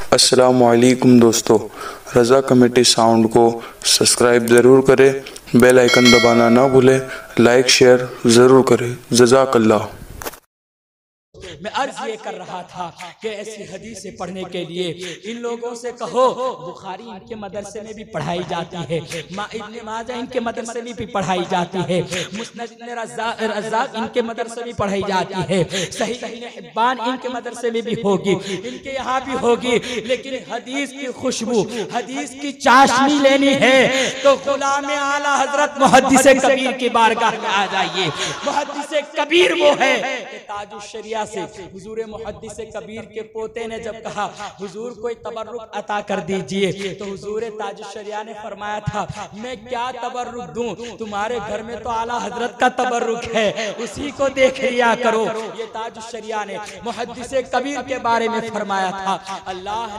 अस्सलामुअलैकुम दोस्तों, रज़ा committee sound को सब्सक्राइब ज़रूर करें, बेल आइकन दबाना ना भूलें, लाइक शेयर ज़रूर करें। जज़ाकल्लाह। मैं अर्ज ये कर रहा था कि ऐसी हदीसें पढ़ने के लिए इन लोगों से कहो, बुखारी इनके मदरसे में भी पढ़ाई जाती है, इब्न माजा इनके मदरसे में भी पढ़ाई जाती है, मुस्नद इब्न रज़्ज़ाक़ इनके मदरसे में पढ़ाई जाती है, सहीह इब्न हिब्बान इनके मदरसे में भी होगी, इनके यहाँ भी होगी। लेकिन हदीस की खुशबू, हदीस की चाशनी लेनी है तो गुलाम आला हजरत मुहद्दिस कबीर की बारगाह में आ जाइए। मुहद्दिस कबीर वो है ताजुश शरिया से हुजूर मुहद्दिस कबीर के पोते ने जब कहा हुजूर कोई तबर्रुक अता कर दीजिए, तो हुजूर ताजुश शरिया ने फरमाया था मैं क्या तबर्रुक दूं, तुम्हारे घर में तो आला हजरत का तबर्रुक है, उसी को देख लिया करो। ये ताजुश शरिया ने मुहद्दिस कबीर के बारे में फरमाया था। अल्लाह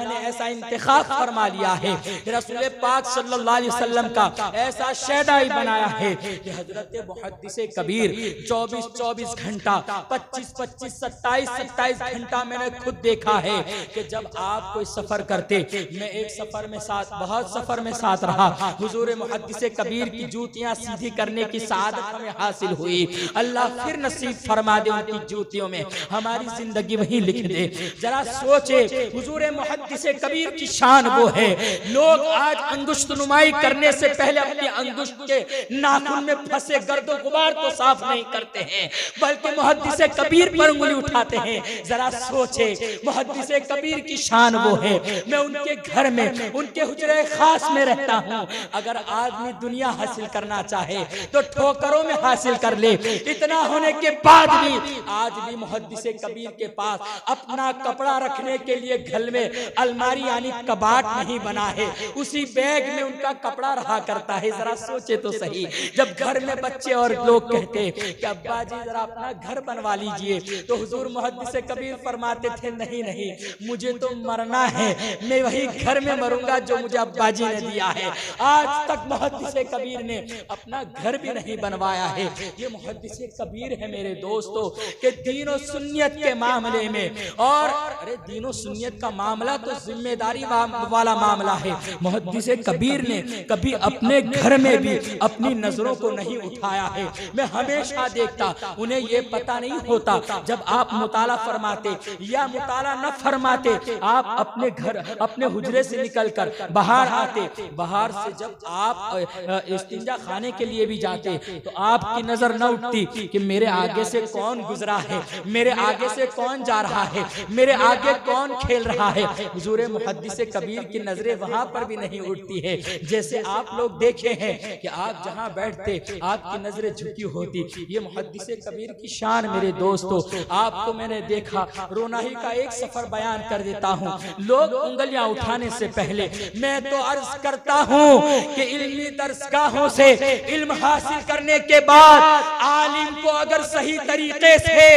ने ऐसा इंतखाब फरमा लिया है, रसूल पाक सल्लल्लाहु अलैहि वसल्लम का ऐसा शहदा ही बनाया है कि हजरत मुहद्दिस कबीर 24 घंटा 25, 27 घंटा मैंने खुद देखा है कि जब आप कोई सफर करते, मैं एक सफर में साथ, बहुत सफर में साथ रहा, हुजूर मुहद्दिस कबीर की जूतियां सीधी करने की सआदत हमें हासिल हुई। अल्लाह फिर नसीब फरमा दे उनकी जूतियों में हमारी जिंदगी वही लिख दे। जरा सोचे हुजूर मुहद्दिस कबीर की शान वो है। लोग आज अंगुष्ठ नुमाई करने से पहले अपनी अंगुष्ठ के नाखून में फंसे गर्दो गुबार को साफ नहीं करते हैं, बल्कि मुहद्दिस कबीर पर उंगली उठाते हैं। जरा सोचे मुहद्दिस कबीर की शान वो है। मैं उनके घर में, उनके हुजरे खास में रहता हूँ। अगर आदमी दुनिया हासिल करना चाहे तो ठोकरों में हासिल कर ले। इतना होने के बाद भी आज भी मुहद्दिस कबीर के पास अपना कपड़ा रखने के लिए घर में अलमारी यानी कबाट नहीं बना है, उसी बैग में उनका कपड़ा रहा करता है। जरा सोचे तो सही, जब घर में बच्चे और लोग कहते कि अब्बा जी जरा अपना घर बनवा लीजिए, तो हुजूर मुहद्दिस कबीर फरमाते थे नहीं नहीं, मुझे तो मरना है, मैं वही घर में मरूंगा जो मुझे अब्बा जी ने दिया है। आज तक मुहद्दिस कबीर ने अपना घर भी नहीं बनवाया है। ये मुहद्दिस कबीर है मेरे दोस्तों के दीन और सुन्नियत के मामले में। और अरे दीन और सुन्नियत का मामला तो जिम्मेदारी वाला मामला है। मुहद्दिस कबीर ने कभी अपने घर में भी अपनी नजरों को नहीं उठाया है। मैं हमेशा देखता, उन्हें ये पता नहीं होता जब आप मुताला फरमाते या मुताला न फरमाते, आप अपने घर, अपने हुजरे से निकलकर बाहर आते, बाहर से जब आप इस्तिंजा खाने के लिए भी जाते तो आपकी नजर न उठती कि मेरे आगे से कौन गुजरा है, मेरे आगे से कौन जा रहा है, मेरे आगे कौन खेल रहा है। हुजूर मुहद्दिस कबीर की नजरें वहां पर भी नहीं उठती है। जैसे आप लोग देखे हैं कि आप जहां बैठते आपकी नजरें झुकी होती। ये मुहद्दिस कबीर की शान मेरे दोस्तों। आपको मैंने देखा, रोनाही का एक सफर बयान कर देता हूँ। लोग उंगलियां उठाने से पहले मैं तो अर्ज करता हूँ कि इल्मी दरसगाहों से इल्म हासिल करने के बाद आलिम को अगर सही तरीके से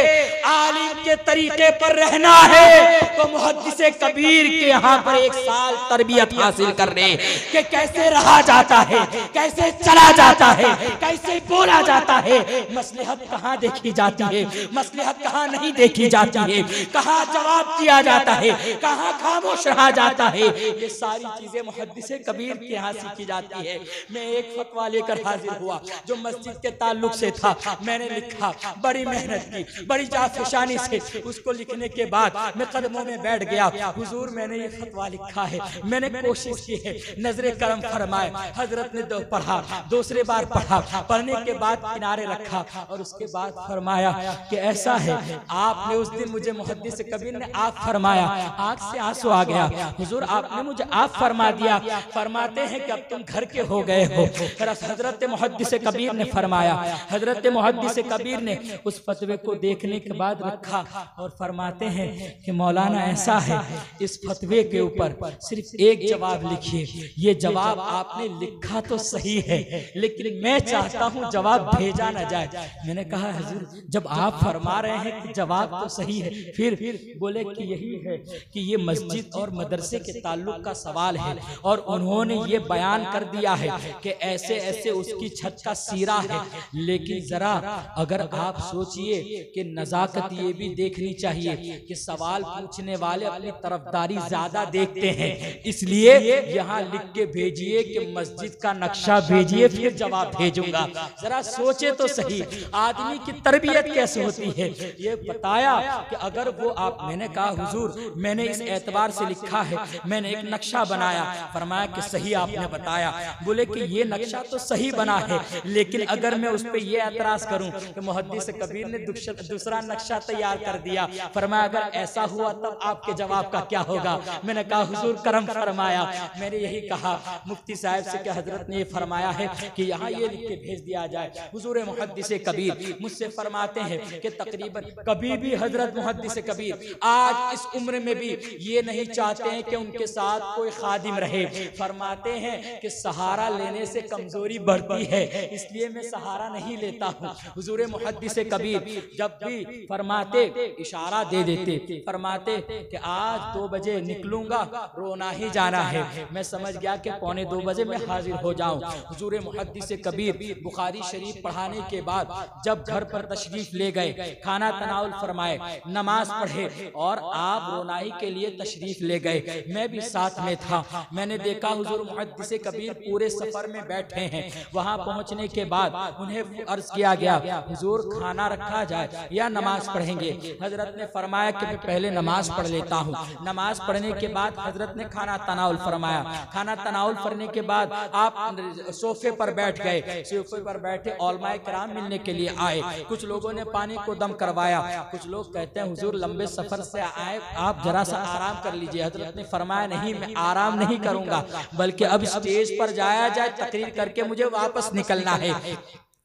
आलिम के तरीके पर रहना है तो मुहद्दिस कबीर के यहाँ पर 1 साल तरबियत हासिल करने कि कैसे रहा जाता है, कैसे चला जाता है, कैसे बोला जाता है, मसलहत कहाँ देखी जाती है, मसलहत कहाँ नहीं देखी जाती है, कहाँ जवाब दिया जाता है, कहाँ खामोश रहा जाता है। ये सारी चीजें मुहद्दिस कबीर के यहाँ सीखी जाती है। मैं एक फतवा लेकर हाजिर हुआ जो मस्जिद के ताल्लुक से था। मैंने लिखा, बड़ी मेहनत की, बड़ी जाफिशानी से। उसको लिखने के बाद मैं कदमों में बैठ गया। हुजूर मैंने ये फतवा लिखा है, मैंने कोशिश की है, नजरे करम फरमाए। हजरत ने पढ़ा, दूसरे बार पढ़ा, पढ़ने के बाद किनारे रखा और उसके बाद फरमाया कि ऐसा है, आपने उस दिन मुझे मुहद्दिस कबीर ने आप फरमाया, आंख से आंसू आ गया। हुजूर आपने मुझे आप फरमा दिया, फरमाते हैं कि अब तुम घर के हो गए हो। फिर हजरत मुहद्दिस कबीर ने फरमाया, हजरत मुहद्दिस कबीर ने उस फतवे को देखने के बाद रखा और फरमाते हैं कि मौलाना ऐसा है, इस फतवे के ऊपर सिर्फ एक जवाब लिखिए। ये जवाब आपने लिखा तो सही है, लेकिन मैं चाहता हूँ जवाब भेजा न जाए। मैंने कहा हुजूर जब आप फरमा रहे हैं कि जवाब तो सही है, फिर बोले कि यही है कि ये मस्जिद और मदरसे के ताल्लुक का सवाल है और उन्होंने ये बयान कर दिया है कि ऐसे ऐसे उसकी छत का सीरा है। लेकिन जरा अगर आप सोचिए कि नजाकत ये भी देखनी चाहिए कि सवाल पूछने वाले अपनी तरफदारी ज्यादा देखते हैं, इसलिए यहाँ लिख के भेजिए कि मस्जिद का नक्शा भेजिए फिर जवाब भेजूंगा। जरा सोचे तो सही आदमी की तरबियत कैसे होती है। ये बताया कि अगर वो आप, मैंने कहा हुजूर मैंने इस एतबार से लिखा है, मैंने एक नक्शा बनाया। फरमाया कि सही आपने बताया। बोले कि ये नक्शा तो सही बना है, लेकिन अगर मैं उस पर यह एतराज करूं कि मुहद्दिस कबीर ने दूसरा नक्शा तैयार कर दिया। फरमाया अगर ऐसा हुआ तब आपके जवाब का क्या होगा। मैंने कहा हुजूर करम फरमाया। मैंने यही कहा मुफ्ती साहब से कि हजरत ने फरमाया है कि यहाँ ये लिख के भेज दिया जाए। हुजूर मुहद्दिस कबीर मुझसे फरमाते हैं कि तकरीबन कभी भी हजरत मुहद्दिस कबीर आज इस उम्र में भी ये नहीं चाहते हैं कि उनके साथ कोई खादिम रहे। फरमाते हैं कि सहारा लेने से कमजोरी बढ़ती है, इसलिए मैं सहारा नहीं लेता हूँ। हुजूर मुहद्दिस कबीर जब भी फरमाते इशारा दे देते, फरमाते कि आज 2 बजे निकलूंगा, रोना ही जाना है। मैं समझ गया कि 1:45 बजे मैं हाजिर हो जाऊं। हुजूर मुहद्दिस कबीर बुखारी शरीफ पढ़ाने के बाद जब घर पर तशरीफ ले गए, खाना तनाउल फरमाए, नमाज पढ़े और आप रोनाई के लिए तशरीफ ले गए। मैं भी साथ में था। मैंने देखा हुजूर मुहद्दिस कबीर पूरे सफर में बैठे हैं। वहां पहुंचने के बाद उन्हें अर्ज किया गया हुजूर खाना रखा जाए या नमाज पढ़ेंगे। हजरत ने फरमाया कि मैं पहले नमाज पढ़ लेता हूँ। नमाज पढ़ने के बाद हजरत ने खाना तनाउल फरमाया। खाना तनाउल करने के बाद आप सोफे पर बैठ गए। सोफे पर बैठे उलमाए किराम मिलने के लिए आए। कुछ लोगों ने पानी को दम करवाया। कुछ लोग कहते हैं हुजूर लंबे सफर से आए, आप जरा सा आराम कर लीजिए। हजरत ने फरमाया नहीं, मैं आराम नहीं करूंगा, बल्कि अब स्टेज पर जाया जाए, तकरीर करके मुझे वापस निकलना है।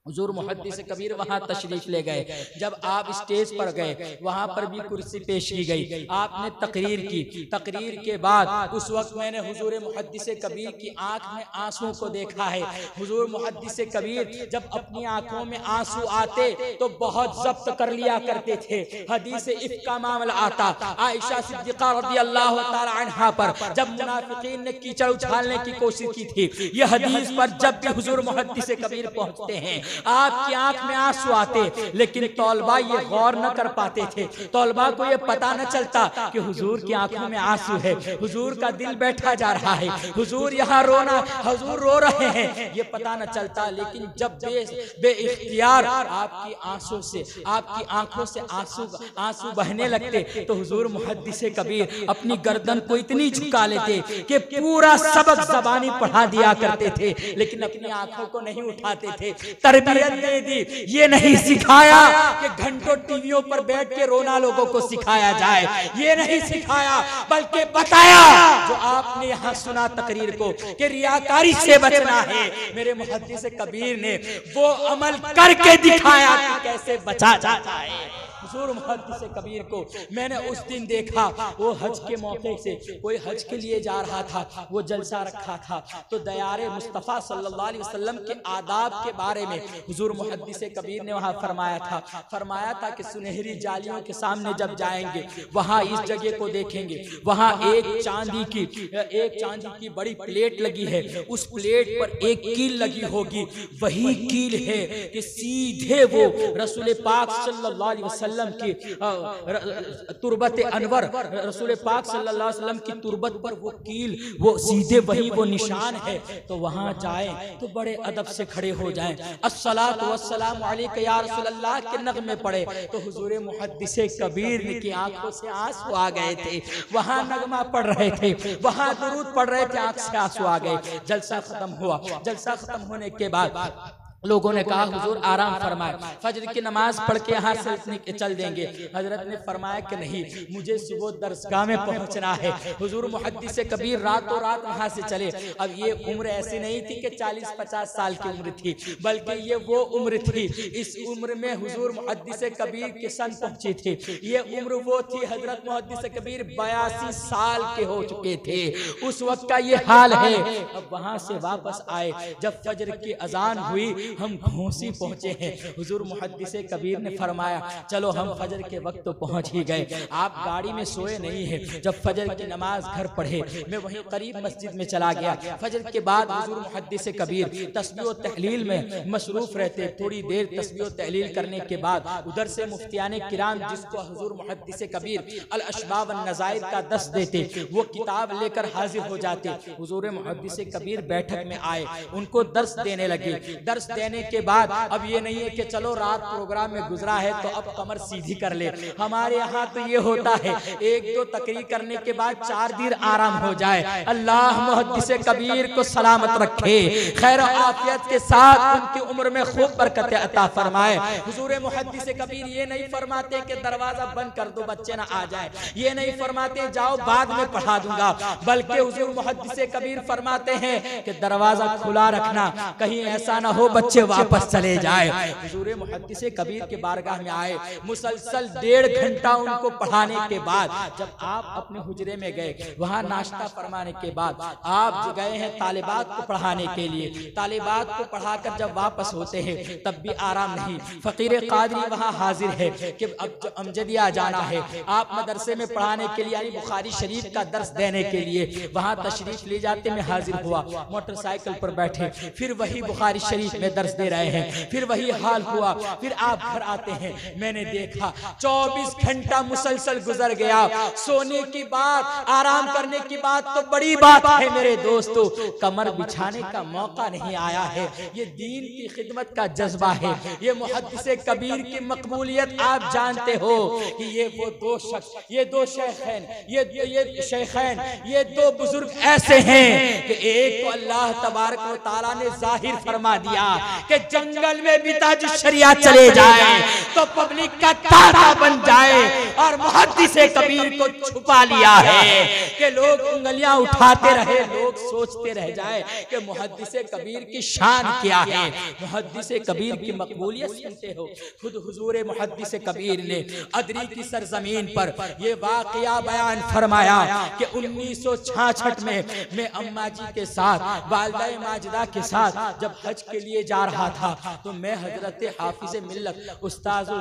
हुजूर मुहद्दिस कबीर वहां तशरीफ ले गए। जब आप स्टेज पर गए, वहां पर भी कुर्सी पेश की गई, आपने तकरीर की। तकरीर के बाद उस वक्त मैंने हुजूर मुहद्दिस कबीर की आंख में आंसुओं को देखा है। हुजूर मुहद्दिस कबीर जब अपनी आंखों में आंसू आते तो बहुत जब्त कर लिया करते थे। हदीस इफ्क का मामला आता, आयशा सिद्दीका रज़ियल्लाहु ताला अन्हा पर जब मुनाफिकीन ने कीचड़ उछालने की कोशिश की थी, यह हदीस पर जब भी हुजूर मुहद्दिस कबीर पहुंचते हैं आपकी आंख में आंसू आते, लेकिन तौलबा ये गौर न कर पाते थे। तौलबा को ये पता न चलता कि हुजूर की आंखों में आंसू है, हुजूर का दिल बैठा जा रहा है, हुजूर यहाँ रोना, हुजूर रो रहे हैं, ये पता न चलता। लेकिन जब बेइख्तियार आपकी आंखों से आंसू बहने लगते तो हुजूर मुहद्दिस कबीर अपनी गर्दन को इतनी झुका लेते कि पूरा सबक ज़बानी पढ़ा दिया करते थे, लेकिन अपनी आंखों को नहीं उठाते थे। तरबियत दे दी, ये नहीं सिखाया कि घंटों टीवियों पर बैठ के रोना लोगों को सिखाया जाए, ये नहीं सिखाया, बल्कि बताया जो आपने यहाँ सुना तकरीर को कि रियाकारी से बचना है। मेरे मुहद्दिस कबीर ने वो अमल करके दिखाया कि कैसे बचा जाता है। हुजूर मुहद्दिस कबीर को मैंने उस दिन देखा, वो हज के मौके से कोई हज के लिए जा रहा था, वो जलसा रखा था, तो दयारे मुस्तफ़ा सल्लल्लाहु अलैहि वसल्लम के आदाब के बारे में हुजूर मुहद्दिस कबीर ने वहाँ फरमाया था कि सुनहरी जालियों के सामने जब जाएंगे वहाँ इस जगह को देखेंगे, वहाँ एक चांदी की बड़ी प्लेट लगी है, उस प्लेट पर एक कील लगी होगी, वही कील है कि सीधे वो रसूल पाक सल्लल्लाहु अलैहि वसल्लम की तुरबत अनवर, रसूल पाक सल्लल्लाहु अलैहि वसल्लम की तुरबत पर वो कील, वो सीधे वही वो निशान है। तो वहां जाए तो बड़े अदब से खड़े हो जाएं, अस्सलातु वस्सलामु अलैका या रसूलल्लाह के नगमे पड़े। तो हुजूर मुहद्दिस कबीर की आंखों से आंसू आ गए थे, वहां नगमा पढ़ रहे थे, वहां दुरूद पढ़ रहे थे, आंख से आंसू आ गए। जलसा खत्म हुआ। जलसा खत्म होने के बाद लोगों ने कहा हुजूर आराम फरमाए, फजर की नमाज पढ़ के यहाँ से चल देंगे। हजरत ने फरमाया कि नहीं, मुझे सुबह दरसगाह में पहुँचना है। हुजूर मुहद्दिस कबीर रातों रात वहाँ से चले। अब ये उम्र ऐसी नहीं थी कि 40-50 साल की उम्र थी, बल्कि ये वो उम्र थी, इस उम्र में हुजूर मुहद्दिस कबीर के सन पहुँचे थे। ये उम्र वो थी, हजरत मुहद्दिस कबीर 82 साल के हो चुके थे, उस वक्त का ये हाल है। अब वहाँ से वापस आए, जब फजर की अजान हुई हम घोंसी पहुंचे हैं। हुजूर मुहद्दिस कबीर ने फरमाया चलो हम फजर के वक्त तो पहुंच ही गए, आप गाड़ी में सोए नहीं है। जब फजर की नमाज घर पढ़े, मैं वहीं करीब मस्जिद में चला गया। फजर के बाद हुजूर मुहद्दिस कबीर तस्बीह व तहलील में मसरूफ रहते। थोड़ी देर तस्बीह व तहलील करने के बाद उधर से मुफ्तियाने किराम, जिसको हुजूर मुहद्दिस कबीर अल अशबाब व नज़ाइर का दर्स देते, वो किताब लेकर हाजिर हो जाते। हुजूर मुहद्दिस कबीर बैठक में आए, उनको दर्स देने लगे। दर्स देने के बाद अब ये नहीं है कि चलो रात प्रोग्राम में गुजरा है तो अब कमर सीधी कर ले। हमारे यहाँ तो ये होता है, एक दो तकरीर करने के बाद 4 दिन आराम हो जाए। अल्लाह मुहद्दिस कबीर को सलामत रखे, खैर आफियत के साथ उनकी उम्र में खूब बरकत अता फरमाए। हुजूर मुहद्दिस कबीर ये नहीं फरमाते कि दरवाजा बंद कर दो बच्चे ना आ जाए, ये नहीं फरमाते जाओ बाद में पढ़ा दूंगा, बल्कि हुजूर मुहद्दिस कबीर फरमाते हैं कि दरवाजा खुला रखना, कहीं ऐसा ना हो बच्चे वापस चले जाए। हुजूर मुहद्दिस कबीर के बारगाह में आए, मुसलसल 1.5 घंटा उनको पढ़ाने के बाद जब आप अपने हुजरे में गए, वहां नाश्ता फरमाने के बाद आप गए हैं तालिबात को पढ़ाने के लिए। तालिबात को पढ़ाकर जब वापस होते हैं तब भी आराम नहीं। फकीर कादरी वहां हाजिर है कि अब अमजदिया जाना है। आप मदरसे में पढ़ाने के लिए, यानी बुखारी शरीफ का दर्स देने के लिए वहां तशरीफ ले जाते। मैं हाजिर हुआ, मोटरसाइकिल पर बैठे, फिर वही बुखारी शरीफ में दर्स दे रहे हैं, फिर वही हाल हुआ। फिर आप घर आते हैं, मैंने देखा 24 घंटा मुसलसल गुजर गया। सोने की बात, आराम करने की बात तो बड़ी बात है मेरे दोस्तों, कमर बिछाने का मौका नहीं आया है। ये दीन की खिदमत का जज्बा है, ये मुहद्दिस कबीर की मकबूलियत आप जानते हो कि ये वो दो शख्स, ये दो शेखैन, ये शेखैन, ये दो बुजुर्ग ऐसे हैं कि एक तो अल्लाह तबारक व तआला ने जाहिर फरमा दिया कि जंगल में भी ताज शरिया चले जाए तो पब्लिक का ताता बन जाए, और मुहद्दिस कबीर को छुपा लिया है कि लोग उंगलियां उठाते रहे, लोग सोचते रह जाए कि मुहद्दिस कबीर की शान क्या है। मुहद्दिस कबीर की मकबूलियत सुनते हो, खुद हुजूर मुहद्दिस कबीर ने अदरी की सरजमीन पर यह वाकया बयान फरमाया कि 1966 में मैं अम्मा जी के साथ, वालिदा माजिदा के साथ जब हज के लिए जा रहा था तो मैं हजरत हाफिज मिल्लत उस्ताजुल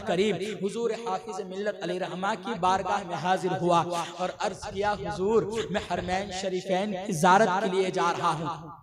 करीम हुजूर हाफिज मिल्लत अलैहिर्रहमा की बारगाह में हाजिर हुआ और अर्ज किया, हुजूर मैं हरमैन शरीफैन की ज़ियारत के लिए जा रहा हूँ।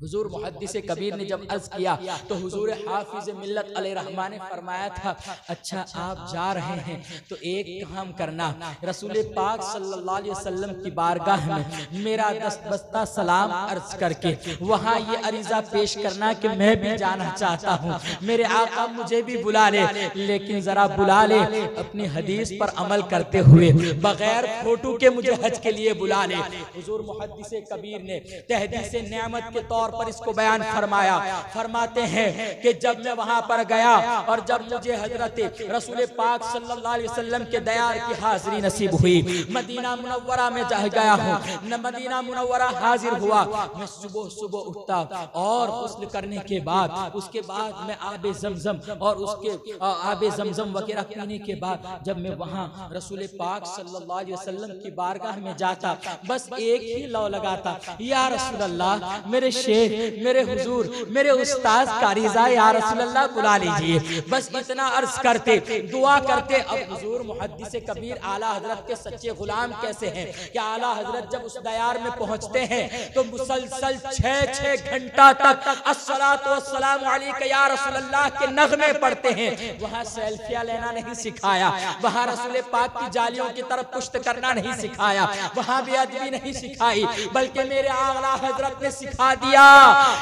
हुजूर मुहद्दिस कबीर ने जब अर्ज किया तो हुजूर हाफिज मिल्लत अलैहिर्रहमा ने फरमाया था, अच्छा आप जा रहे हैं तो एक काम करना, रसूल पाक सल्लल्लाहु अलैहि वसल्लम की बारगाह में मेरा दस्तबस्ता सलाम अर्ज करके वहां ये अरीजा पेश करना कि मैं भी जाना चाहता हूं, मेरे आका मुझे भी बुला ले, लेकिन जरा बुला ले अपनी हदीस पर अमल करते हुए, बगैर फोटो के मुझे हज के लिए बुला ले। हुजूर मुहद्दिस कबीर ने तहदीस नेमत के तौर पर इसको बयान फरमाया। फरमाते हैं कि जब मैं वहां पर गया और जब मुझे हजरत रसूल पाक सल्लल्लाहु अलैहि वसल्लम के दयार की हाजिरी नसीब हुई, मदीना मुनव्वरा में जा गया हूं, न मदीना मुनव्वरा हाजिर हुआ, मैं सुबह सुबह उठता और गुस्ल करने के बाद उसके बाद मैं आबे जमजम और उसके आबे जमजम वगैरह पीने के बाद जब मैं वहां रसूल पाक सल्लल्लाहु अलैहि वसल्लम की बारगाह में जाता, बस एक ही लौ लगाता, या रसूल अल्लाह मेरे शेख, मेरे हुजूर, मेरे उस्ताद कारीजा या रसूल अल्लाह बुला लीजिए, बस इतना अर्ज करते, दुआ करते। अब हुजूर मुहद्दिस कबीर आला हजरत के सच्चे गुलाम कैसे हैं कि आला हजरत जब उस दयार में पहुंचते हैं तो मुसलसल 6 घंटा तक अस्सलातु वस्सलामु अलैका या रसूल अल्लाह के नगमे पढ़ते हैं। वहां सेल्फियां लेना नहीं सिखाया, वहां रसूल पाक की जालियों की तरफ पुश्त करना नहीं सिखाया, वहां भी अदबी नहीं सिखाई, बल्कि मेरे आला हजरत ने सिखा दिया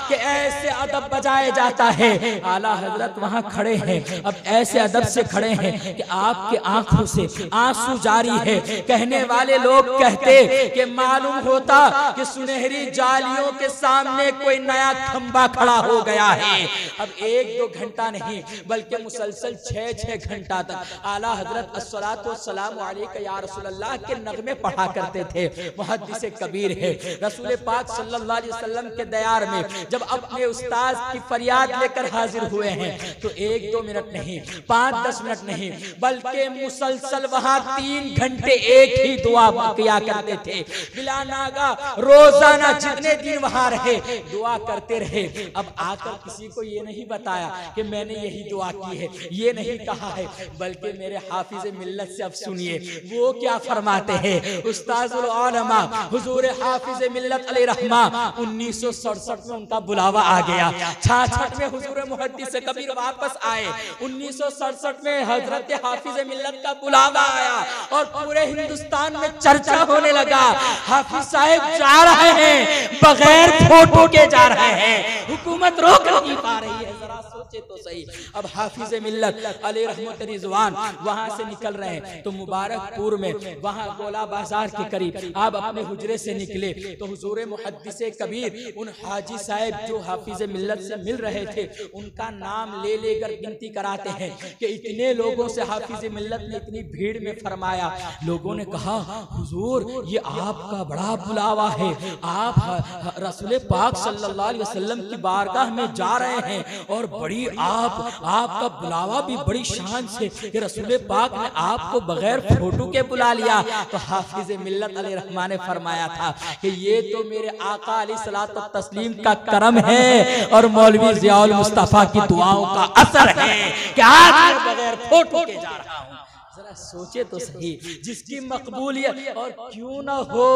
कि ऐसे अदब बजाया जाता है। आला हजरत वहां खड़े हैं, अब ऐसे अदब से खड़े हैं कि आपके आंखों से आंसू जारी है। कहने वाले लोग कहते कि मालूम होता कि सुनहरी जालियों के सामने कोई नया खंबा खड़ा हो गया है। अब 1-2 घंटा नहीं बल्कि मुसलसल 6 घंटा तक आला हजरत अस्सलातु वस्सलामु अलैका या रसूल अल्लाह के नगमे पढ़ा करते थे। मुहद्दिस कबीर है, रसूल पाक सल्लल्लाहु अलैहि वसल्लम के दया प्यार में जब अपने उस्ताद की फरियाद लेकर हाजिर हुए हैं तो 1-2 मिनट नहीं, 5-10 मिनट नहीं, बल्कि मुसलसल वहां 3 घंटे एक ही दुआ किया करते थे। बिला नागा रोजाना जितने दिन वहां रहे दुआ करते रहे। अब आकर किसी को ये नहीं बताया कि मैंने यही दुआ की है, ये नहीं कहा है, बल्कि मेरे हाफिज मिल्लत से अब सुनिए वो क्या फरमाते हैं। उस्ताजुल उलमा हुजूर हाफिज मिल्लत अलैहिर्रहमा 1967 में उनका बुलावा आ गया। 66 में हुजूर मुहद्दिस कबीर वापस आए। 1967 में हजरत हाफिज मिल्लत का बुलावा आया और पूरे हिंदुस्तान में चर्चा होने लगा। हाफिज साहब जा रहे हैं, बगैर फोटो के जा रहे हैं, हुकूमत रोक नहीं पा रही है। जरा सोचे तो सही। अब हाफिज मिल्लत अलैहि रिजवान वहां से निकल रहे हैं तो मुबारकपुर में वहां गोला बाजार के करीब आप अपने हुजरे से निकले तो हुजूर मुहद्दिस कबीर उन हाजी साहब जो हाफिज मिल्लत से मिल रहे थे उनका नाम ले लेकर गिनती कराते हैं कि इतने लोगों से हाफिज मिल्लत ने इतनी भीड़ में फरमाया। लोगों ने कहा हुजूर ये आपका बड़ा बुलावा है, आप रसूल पाक सल्लल्लाहु अलैहि वसल्लम की बारगाह में जा रहे हैं और बड़ी आपका बुलावा भी बड़ी शान से कि रसूल पाक ने आपको बगैर फोटो के बुला लिया। तो हाफिज मिल्लत अलैहिर्रहमान ने फरमाया था कि ये तो मेरे आका अलैहिस्सलातु तस्लीम का करम है और मौलवी ज़ियाउल मुस्तफा की दुआओं का असर है कि आज मैं बगैर फोटो के जा रहा हूँ। जरा सोचे तो सही, जिसकी मकबूलियत और क्यों ना हो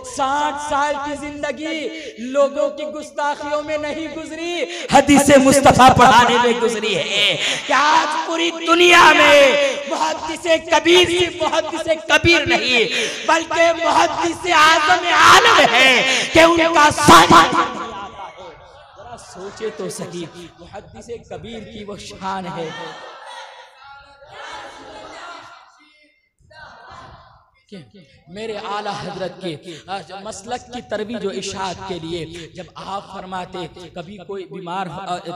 60 साल की जिंदगी लोगों की गुस्ताखियों में नहीं गुजरी, हदीस मुस्तफा पढ़ाने में गुजरी है। क्या आज पूरी दुनिया में मुहद्दिस कबीर सिर्फ मुहद्दिस कबीर नहीं बल्कि मुहद्दिस आज़म आलम है कि उनका जरा सोचे तो सही, मुहद्दिस कबीर की वो शान है। मेरे आला हजरत के मसलक की तरबीज और इशाअत के लिए जब आप फरमाते कभी कोई बीमार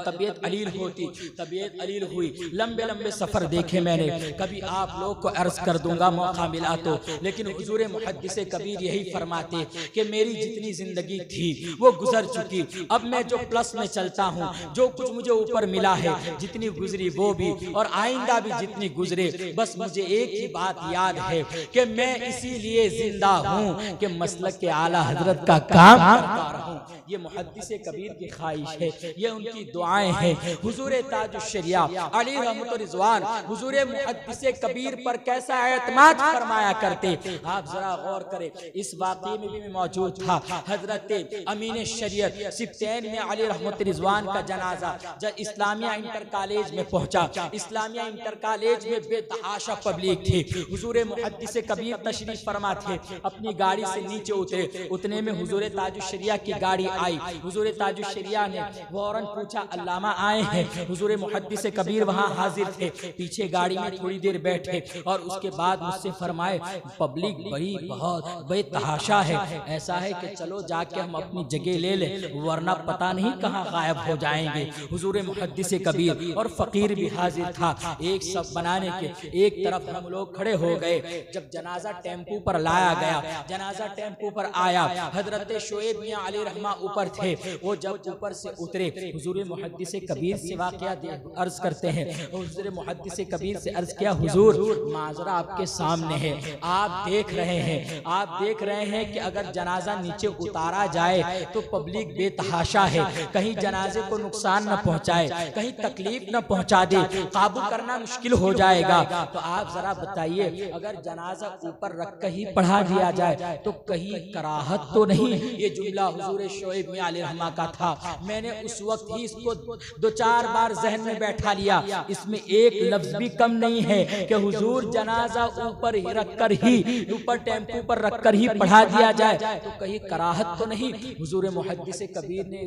तबीयत अलील होती, तबीयत अलील हुई, लंबे लंबे सफ़र देखे मैंने, कभी आप लोग को अर्ज कर दूंगा मौका मिला तो, लेकिन हुजूर मुहद्दिस कबीर यही फरमाते कि मेरी जितनी ज़िंदगी थी वो गुजर चुकी, अब मैं जो प्लस में चलता हूँ, जो कुछ मुझे ऊपर मिला है, जितनी गुजरी वो भी और आइंदा भी जितनी गुजरे, बस मुझे एक ही बात याद है कि मैं इसीलिए जिंदा हूँ कि मसलक के आला हजरत का काम करता रहूं। ये मुहद्दिस कबीर की ख्वाहिश है, ये उनकी दुआएं हैं। हुजूर ताजुश शरिया अली रहमतुल्लाह रिजवान हुजूर मुहद्दिस कबीर पर कैसा एतमाद फरमाया करते, आप जरा गौर करें। इस वाक़े में भी मैं मौजूद था। हजरत अमीन शरीयत सिफ्तैन में अली रहमतुल्लाह रिजवान का जनाजा जब इस्लामिया इंटर कॉलेज में पहुंचा, इस्लामिया इंटर कॉलेज में बेतहाशा पब्लिक थी। हुजूर मुहद्दिस कबीर तशरीफ फरमा थे, अपनी गाड़ी से नीचे उतरे, उतने में हुजूर ताजुश शरिया की गाड़ी आई। हुजूर ताजुश शरिया ने फौरन पूछा अल्लामा आए हैं। हुजूर मुहद्दिस कबीर वहां हाजिर थे, पीछे गाड़ी में थोड़ी देर बैठे और उसके बाद मुझसे फरमाए पब्लिक बड़ी बहुत बेतहाशा है, ऐसा है कि चलो जाके हम अपनी जगह ले लें वरना पता नहीं कहाँ गायब हो जाएंगे। हुजूर मुहद्दिस कबीर और फकीर भी हाजिर था, एक सब बनाने के एक तरफ हम लोग खड़े हो गए। जब जनाजा टेम्पू पर लाया गया, जनाजा टेम्पू पर आया, हजरत शोएब मियां अली रहमा ऊपर थे। वो जब ऊपर से उतरे हुजूर मुहद्दिस कबीर से वाक़या अर्ज करते हैं। हुजूर मुहद्दिस कबीर से अर्ज किया हुजूर माजरा आपके सामने है, आप देख रहे हैं, आप देख रहे हैं कि अगर जनाजा नीचे उतारा जाए तो पब्लिक बेतहाशा है, कहीं जनाजे को नुकसान न पहुंचाए, कहीं तकलीफ न पहुंचा दे, काबू करना मुश्किल हो जाएगा। तो आप जरा बताइए अगर जनाजा ऊपर रख कर ही पढ़ा दिया जाए तो कहीं कराहत तो नहीं। ये जुमला हुजूर शोएब मियां अली रहमा का था। मैंने उस वक्त ही इसको 2-4 बार जहन में बैठा लिया, इसमें एक लफ्ज भी कम नहीं है कि हुजूर जनाजा ऊपर ही रखकर ही ऊपर टेम्पू पर रखकर ही पढ़ा दिया जाए तो कहीं कराहत तो नहीं। हुजूर मुहद्दिस कबीर ने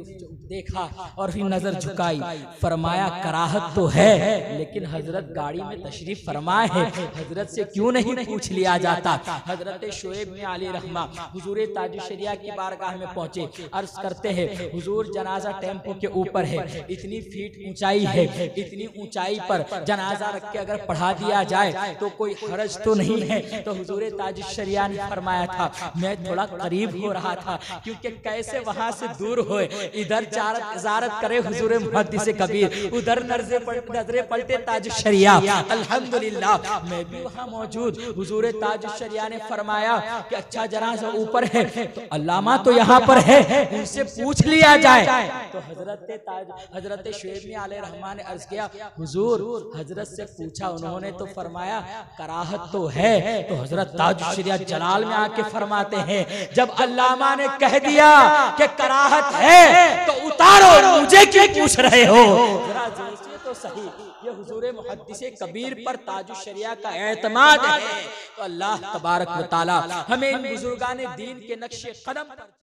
देखा और फिर नजर झुकाई, फरमाया कराहत तो है लेकिन हजरत गाड़ी में तशरीफ फरमाए है, हजरत से क्यों नहीं पूछ लिया जाता था। हजरत शुएब में आली रहमा हुजूर ताजुश्शरिया की बारगाह में पहुंचे, अर्ज करते हैं हुजूर जनाजा टेम्पो के ऊपर है, इतनी फीट ऊंचाई है, इतनी ऊंचाई पर जनाजा रख के अगर पढ़ा दिया जाए तो कोई हरज तो नहीं है। तो हुजूर ताजुश्शरिया ने फरमाया था मैं थोड़ा करीब हो रहा था, क्योंकि कैसे वहां से दूर हो, इधर ज़ियारत करे हुजूर मुहद्दिस कबीर, उधर नजरे पलटे ताजुश्शरिया। अल्हम्दुलिल्लाह मैं भी वहां मौजूद। हुजूर ताजुश्शरिया ने फरमाया कि अच्छा जनाजा ऊपर है तो अल्लामा तो यहाँ पर है, उनसे पूछ लिया जाए। तो हजरत शुएब अलैहिर्रहमान ने अर्ज किया हुजूर, हजरत से पूछा, उन्होंने तो फरमाया कराहत तो है। तो हजरत ताजुश्शरिया जलाल में आके फरमाते हैं जब अल्लामा ने कह दिया कि कराहत है तो उतारो, मुझे क्यों पूछ रहे हो? जरा सोचिए तो सही, ये हुजूर मुहद्दिस कबीर पर ताजुश्शरिया का एतमाद है। तो अल्लाह तबारक व तआला हमें इन बुजुर्गान दीन के नक्शे कदम पर